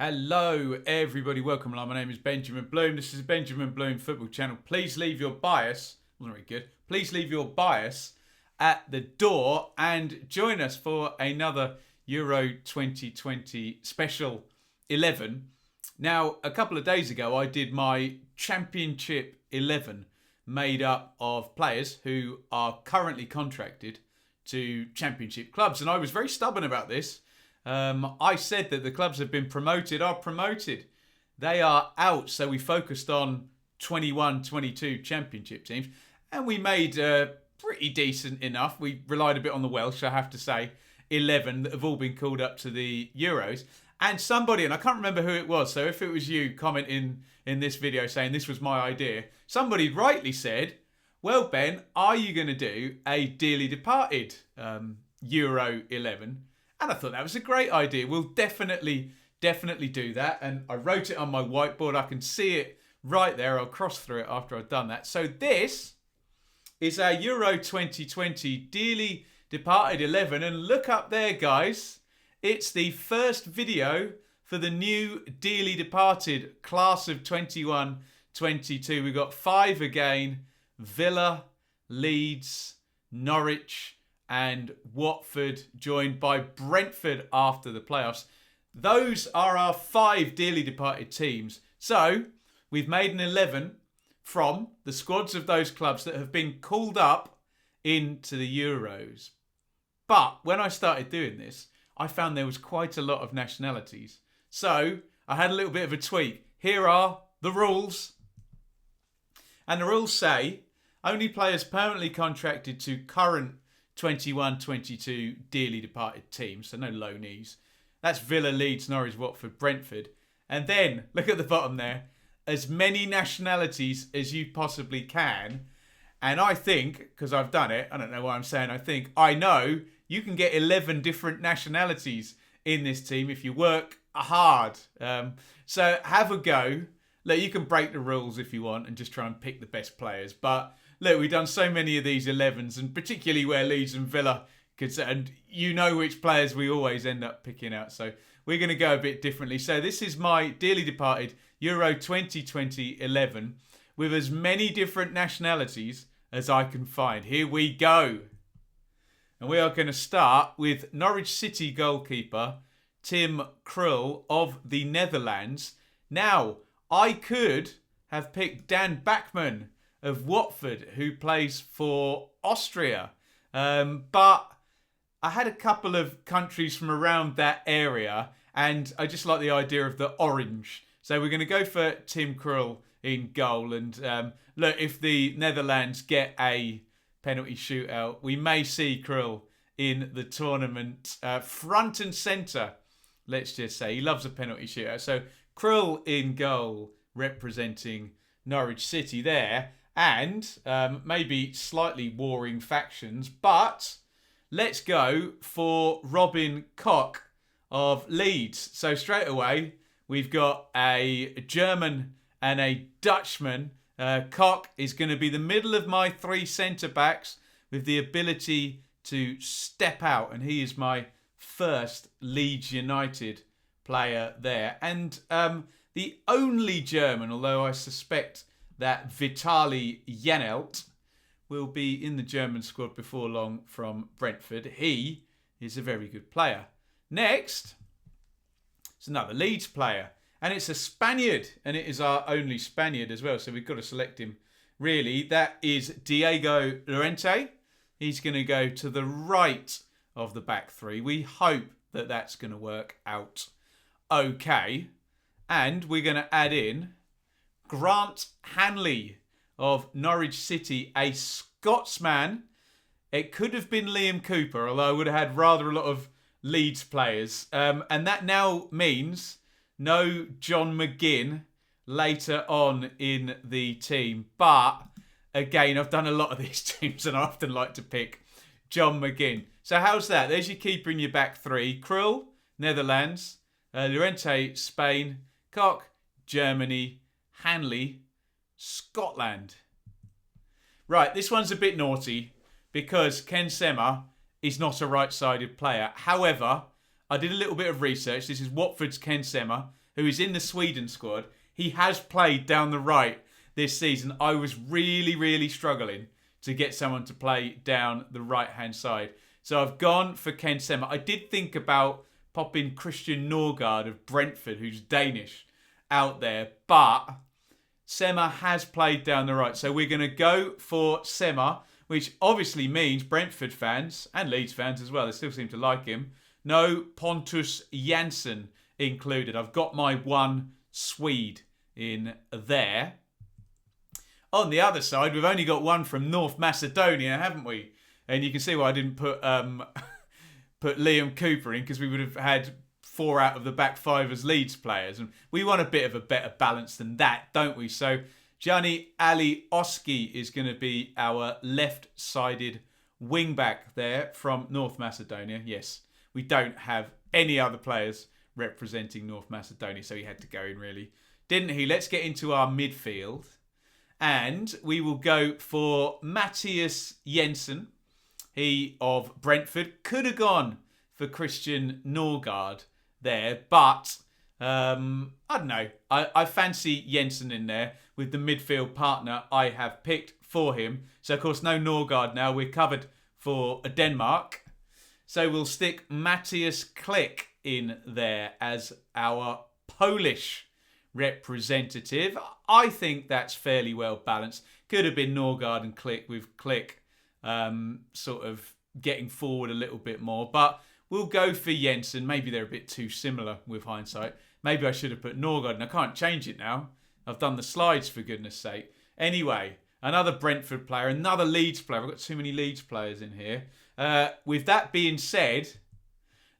Hello, everybody. Welcome along. My name is Benjamin Bloom. This is the Benjamin Bloom Football Channel. Please leave your bias. Wasn't very good. Please leave your bias at the door and join us for another Euro 2020 special 11. Now, a couple of days ago, I did my Championship 11 made up of players who are currently contracted to Championship clubs. And I was very stubborn about this. I said that the clubs have been promoted, are promoted. They are out. So we focused on 21-22 Championship teams. And we made pretty decent enough. We relied a bit on the Welsh, I have to say. 11 that have all been called up to the Euros. And somebody, and I can't remember who it was, so if it was you commenting in this video saying this was my idea, somebody rightly said, well, Ben, are you going to do a dearly departed Euro 11? And I thought that was a great idea. We'll definitely do that. And I wrote it on my whiteboard. I can see it right there. I'll cross through it after I've done that. So this is our Euro 2020 dearly departed 11. And look up there, guys. It's the first video for the new dearly departed class of 21-22. We've got 5 again. Villa, Leeds, Norwich and Watford, joined by Brentford after the playoffs. Those are our 5 dearly departed teams. So we've made an 11 from the squads of those clubs that have been called up into the Euros. But when I started doing this, I found there was quite a lot of nationalities. So I had a little bit of a tweak. Here are the rules. And the rules say only players permanently contracted to current 21-22 dearly departed teams, so no loanees. That's Villa, Leeds, Norwich, Watford, Brentford. And then, look at the bottom there, as many nationalities as you possibly can. And I think, because I've done it, I don't know why I'm saying I know you can get 11 different nationalities in this team if you work hard. So have a go. Look, you can break the rules if you want and just try and pick the best players. But look, we've done so many of these 11s, and particularly where Leeds and Villa concerned, you know which players we always end up picking out. So we're going to go a bit differently. So this is my dearly departed Euro 2020 11 with as many different nationalities as I can find. Here we go. And we are going to start with Norwich City goalkeeper Tim Krul of the Netherlands. Now, I could have picked Dan Bachmann of Watford, who plays for Austria. But I had a couple of countries from around that area, and I just like the idea of the orange. So we're going to go for Tim Krul in goal. And look, if the Netherlands get a penalty shootout, we may see Krul in the tournament front and centre, let's just say. He loves a penalty shootout. So Krul in goal, representing Norwich City there. And maybe slightly warring factions, but let's go for Robin Koch of Leeds. So straight away, we've got a German and a Dutchman. Koch is going to be the middle of my 3 centre-backs with the ability to step out, and he is my first Leeds United player there. And the only German, although I suspect that Vitali Janelt will be in the German squad before long from Brentford. He is a very good player. Next, it's another Leeds player. And it's a Spaniard. And it is our only Spaniard as well. So we've got to select him. Really, that is Diego Llorente. He's going to go to the right of the back 3. We hope that that's going to work out okay. And we're going to add in Grant Hanley of Norwich City, a Scotsman. It could have been Liam Cooper, although I would have had rather a lot of Leeds players. And that now means no John McGinn later on in the team. But again, I've done a lot of these teams and I often like to pick John McGinn. So how's that? There's your keeper in your back 3. Krul, Netherlands. Llorente, Spain. Koch, Germany. Hanley, Scotland. Right, this one's a bit naughty because Ken Sema is not a right-sided player. However, I did a little bit of research. This is Watford's Ken Sema. who is in the Sweden squad. He has played down the right this season. I was really, really struggling to get someone to play down the right-hand side. So I've gone for Ken Sema. I did think about popping Christian Norgard of Brentford, who's Danish, out there. But Sema has played down the right. So we're going to go for Sema, which obviously means Brentford fans and Leeds fans as well, they still seem to like him, no Pontus Jansson included. I've got my one Swede in there. On the other side, we've only got one from North Macedonia, haven't we? And you can see why I didn't put put Liam Cooper in, because we would have had 4 out of the back 5 as Leeds players. And we want a bit of a better balance than that, don't we? So Gianni Alioski is going to be our left-sided wing-back there from North Macedonia. Yes, we don't have any other players representing North Macedonia, so he had to go in, really. Didn't he? Let's get into our midfield. And we will go for Mathias Jensen. He of Brentford. Could have gone for Christian Norgard there, but I don't know. I fancy Jensen in there with the midfield partner I have picked for him. So, of course, no Norgard now. We're covered for Denmark. So we'll stick Matthias Klich in there as our Polish representative. I think that's fairly well balanced. Could have been Norgard and Klich, with Klich sort of getting forward a little bit more. But we'll go for Jensen. Maybe they're a bit too similar with hindsight. Maybe I should have put Norgard, and I can't change it now. I've done the slides, for goodness sake. Anyway, another Brentford player, another Leeds player. I've got too many Leeds players in here. With that being said,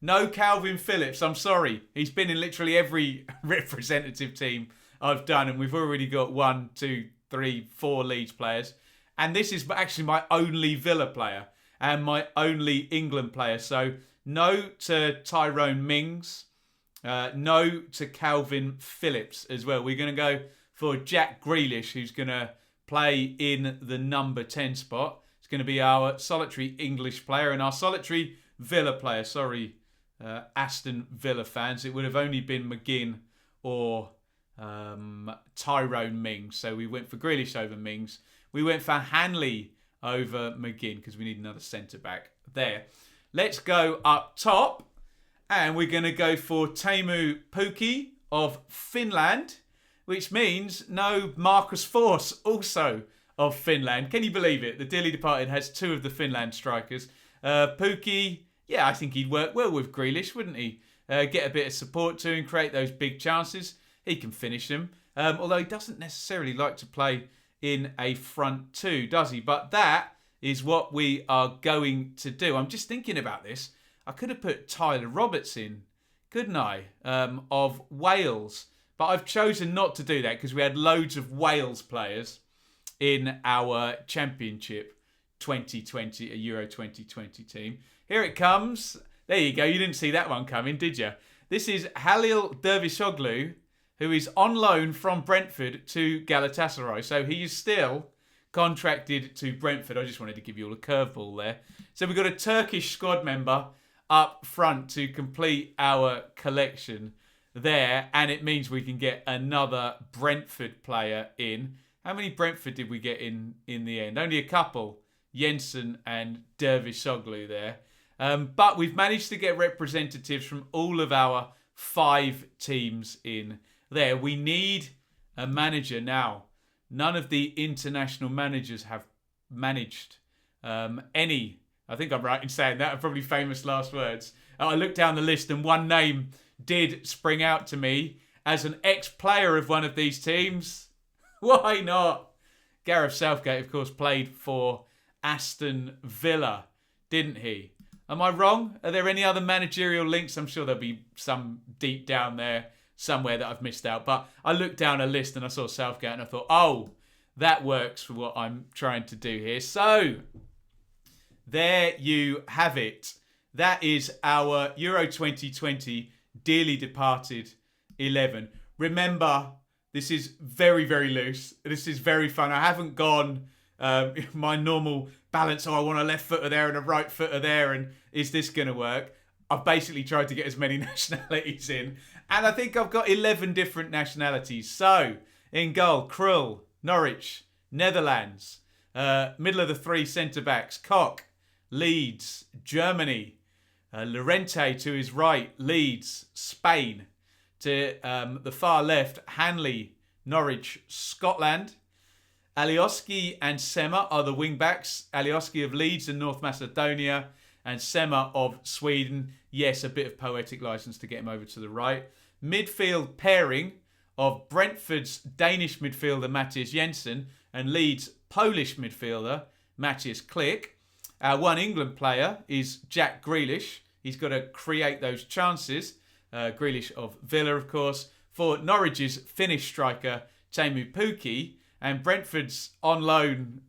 no Calvin Phillips. I'm sorry. He's been in literally every representative team I've done, and we've already got 1, 2, 3, 4 Leeds players. And this is actually my only Villa player and my only England player. So no to Tyrone Mings. No to Calvin Phillips as well. We're going to go for Jack Grealish, who's going to play in the number 10 spot. It's going to be our solitary English player and our solitary Villa player. Sorry, Aston Villa fans. It would have only been McGinn or Tyrone Mings. So we went for Grealish over Mings. We went for Hanley over McGinn because we need another centre-back there. Let's go up top. And we're going to go for Teemu Pukki of Finland, which means no Marcus Forss, also of Finland. Can you believe it? The dearly departed has 2 of the Finland strikers. Pukki, yeah, I think he'd work well with Grealish, wouldn't he? Get a bit of support to him, create those big chances. He can finish them. Although he doesn't necessarily like to play in a front 2, does he? But that is what we are going to do. I'm just thinking about this. I could have put Tyler Roberts in, couldn't I, of Wales. But I've chosen not to do that because we had loads of Wales players in our Championship 2020, a Euro 2020 team. Here it comes. There you go. You didn't see that one coming, did you? This is Halil Dervishoglu, who is on loan from Brentford to Galatasaray. So he is still contracted to Brentford. I just wanted to give you all a curveball there. So we've got a Turkish squad member up front to complete our collection there, and it means we can get another Brentford player in. How many Brentford did we get in the end? Only a couple, Jensen and Dervishoglu there. But we've managed to get representatives from all of our 5 teams in there. We need a manager now. None of the international managers have managed any. I think I'm right in saying that. Probably famous last words. I looked down the list and one name did spring out to me as an ex-player of one of these teams. Why not? Gareth Southgate, of course, played for Aston Villa, didn't he? Am I wrong? Are there any other managerial links? I'm sure there'll be some deep down there somewhere that I've missed out. But I looked down a list and I saw Southgate and I thought, oh, that works for what I'm trying to do here. So there you have it. That is our Euro 2020 dearly departed 11. Remember, this is very, very loose. This is very fun. I haven't gone my normal balance. Oh, I want a left footer there and a right footer there. And is this going to work? I've basically tried to get as many nationalities in. And I think I've got 11 different nationalities. So, in goal, Krull, Norwich, Netherlands. Middle of the three centre-backs, Koch, Leeds, Germany. Llorente to his right, Leeds, Spain. To the far left, Hanley, Norwich, Scotland. Alioski and Sema are the wing-backs. Alioski of Leeds and North Macedonia. And Sema of Sweden. Yes, a bit of poetic license to get him over to the right. Midfield pairing of Brentford's Danish midfielder Mathias Jensen and Leeds' Polish midfielder Matthias Klich. Our one England player is Jack Grealish. He's got to create those chances. Grealish of Villa, of course. For Norwich's Finnish striker Teemu Pukki and Brentford's on loan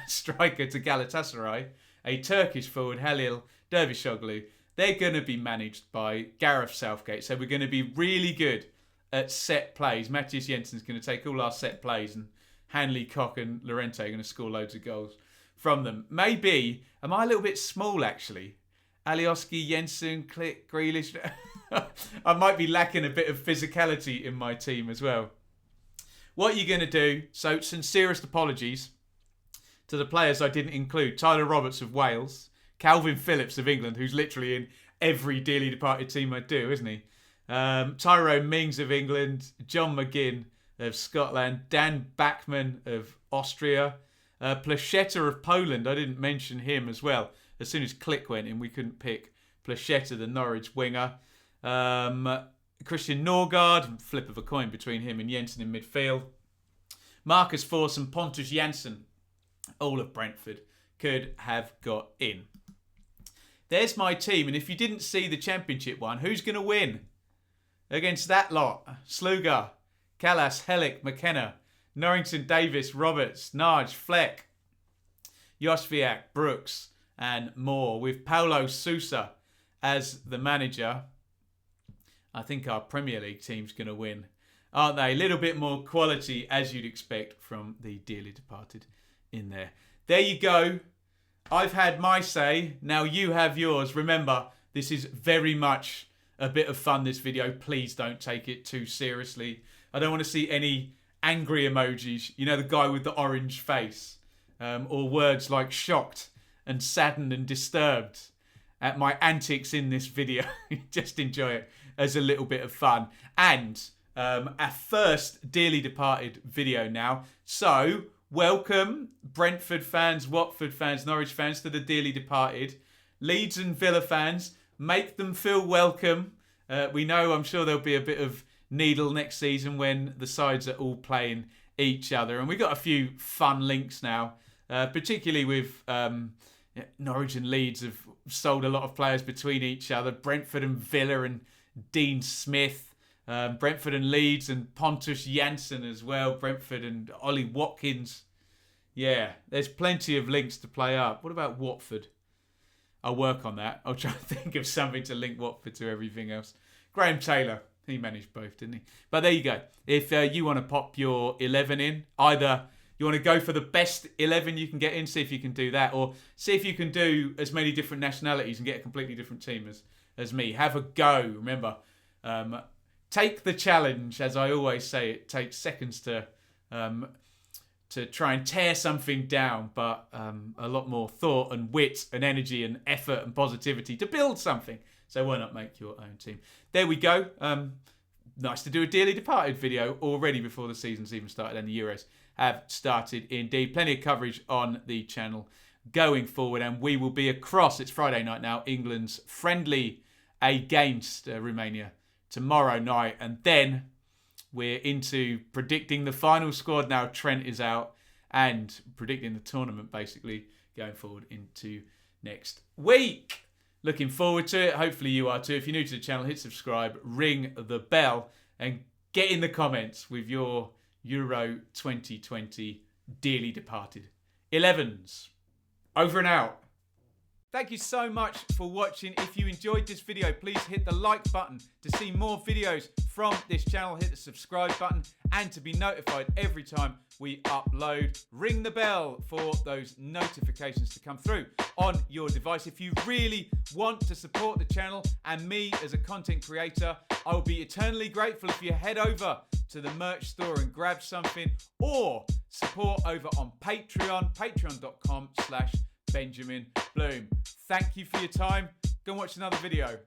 striker to Galatasaray, a Turkish forward, Halil Dervishoglu. They're going to be managed by Gareth Southgate. So we're going to be really good at set plays. Matthias Jensen's going to take all our set plays and Hanley, Koch and Llorente are going to score loads of goals from them. Maybe, am I a little bit small actually? Alioski, Jensen, Klich, Grealish. I might be lacking a bit of physicality in my team as well. What are you going to do? So sincerest apologies to the players I didn't include. Tyler Roberts of Wales. Calvin Phillips of England, who's literally in every dearly departed team I do, isn't he? Tyrone Mings of England. John McGinn of Scotland. Dan Bachmann of Austria. Placheta of Poland. I didn't mention him as well. As soon as Klich went in, we couldn't pick Placheta, the Norwich winger. Christian Norgard, flip of a coin between him and Jensen in midfield. Marcus Forss and Pontus Jansson, all of Brentford, could have got in. There's my team, and if you didn't see the championship one, who's going to win? Against that lot, Sluga, Callas, Hellick, McKenna, Norrington, Davis, Roberts, Narge, Fleck, Josviak, Brooks, and more. With Paulo Sousa as the manager, I think our Premier League team's going to win, aren't they? A little bit more quality, as you'd expect from the dearly departed in there. There you go. I've had my say. Now you have yours. Remember, this is very much a bit of fun, this video. Please don't take it too seriously. I don't want to see any angry emojis. You know, the guy with the orange face. Or words like shocked and saddened and disturbed at my antics in this video. Just enjoy it as a little bit of fun. And our first dearly departed video now. So, welcome Brentford fans, Watford fans, Norwich fans to the dearly departed. Leeds and Villa fans, make them feel welcome. We know, I'm sure there'll be a bit of needle next season when the sides are all playing each other. And we've got a few fun links now, particularly with Norwich and Leeds have sold a lot of players between each other. Brentford and Villa and Dean Smith. Brentford and Leeds and Pontus Jansson as well. Brentford and Ollie Watkins. Yeah, there's plenty of links to play up. What about Watford? I'll work on that. I'll try to think of something to link Watford to everything else. Graham Taylor. He managed both, didn't he? But there you go. If you want to pop your 11 in, either you want to go for the best 11 you can get in, see if you can do that, or see if you can do as many different nationalities and get a completely different team as me. Have a go. Remember, take the challenge. As I always say, it takes seconds to try and tear something down, but a lot more thought and wit and energy and effort and positivity to build something. So why not make your own team? There we go. Nice to do a dearly departed video already before the season's even started and the Euros have started indeed. Plenty of coverage on the channel going forward, and we will be across, it's Friday night now, England's friendly against Romania tomorrow night, and then we're into predicting the final squad now. Trent is out, and predicting the tournament basically going forward into next week. Looking forward to it. Hopefully you are too. If you're new to the channel, hit subscribe, ring the bell, and get in the comments with your Euro 2020 dearly departed 11s. Over and out. Thank you so much for watching. If you enjoyed this video, please hit the like button to see more videos from this channel. Hit the subscribe button and to be notified every time we upload. Ring the bell for those notifications to come through on your device. If you really want to support the channel and me as a content creator, I will be eternally grateful if you head over to the merch store and grab something, or support over on Patreon, patreon.com/Benjamin Bloom. Thank you for your time. Go and watch another video.